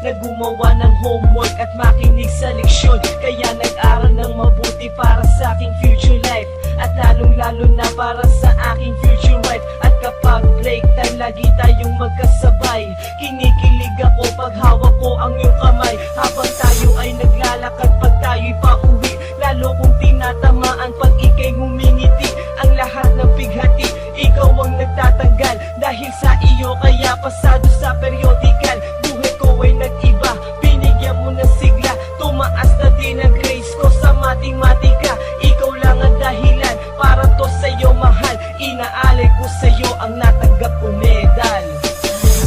na gumawa ng homework at makinig sa leksyon. Kaya nag-aral ng mabuti para sa aking future life, at lalong-lalo na para sa aking future wife. At kapag break time, lagi tayong magkasabay. Kinikilig ako pag hawak ko ang iyong kamay, habang tayo ay naglalakad pag tayo'y pauwi. Lalo kong tinatamaan pag ika'y ngumingiti. Ang lahat ng bighati, ikaw ang nagtatanggal. Dahil sa iyo kaya pasado sa periodical. Buhay ko ay nag-iba, binigyan mo ng sigla. Tumaas na din ang grades ko sa matematika. Ikaw lang ang dahilan para to sa'yo mahal. Inaalay ko sa'yo ang natanggap kong medal.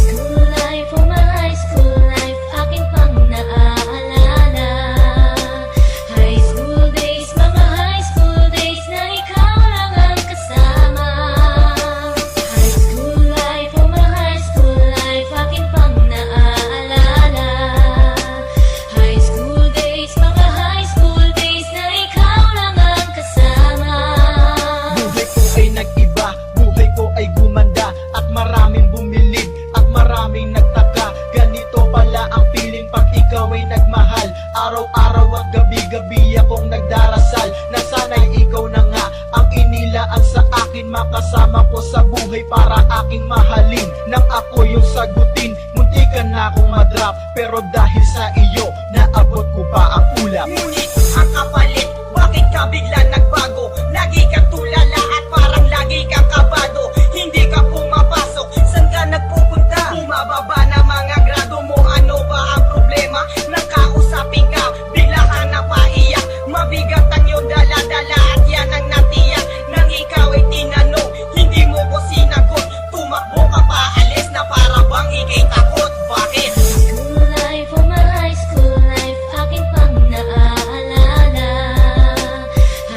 School life, oh my high school life, aking pang naaalala. High school days, mga high school days na ikaw lang ang kasama. High school life, oh my high school life, aking pang naaalala. High school days, mga high school days na ikaw lang ang kasama. Buhay ko ay nag-iba, buhay ko ay gumanda, at maraming bumilib, at maraming nagtaka. Ganito pala ang feeling pag ikaw ay nagmahal. Araw-araw at gabi-gabi akong nagdarasal na sana'y ikaw na nga ang inilaan sa akin. Makasama ko sa buhay para aking mahalin. Nang ako yung sagutin, muntikan na akong madrop, pero dahil sa iyo, naabot ko pa ang ulap. Ngunit ang kapalit, bakit ka bigla nagbago? Lagi kang tulala at parang lagi kang kabado. Hindi ka pumapasok, saan ka nagpupunta? Bumababa na mga grado mo, ano ba ang problema? Nakausapin ka, bigla ka napaiyak. Mabigat ang iyong dala-dala at yan ang natiyak. Nang ikaw ay tinanong, hindi mo ko sinagot. Tumakbo ka pa, alis na para bang ikay takot. Bakit? School life, oh my high school life, aking pang naaalala.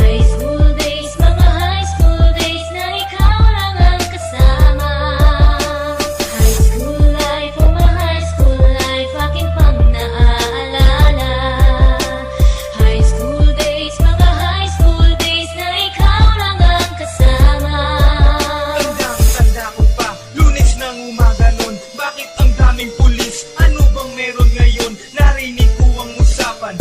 High school days, mga high school days na ikaw lang ang kasama. High school life, oh my high school life, aking pang naaalala. High school days, mga high school days na ikaw lang ang kasama. Tandang-tanda ko pa, Lunes ng umaga nun. Bakit ang daming pulis? Ano bang meron ngayon? Narinig ko ang usapan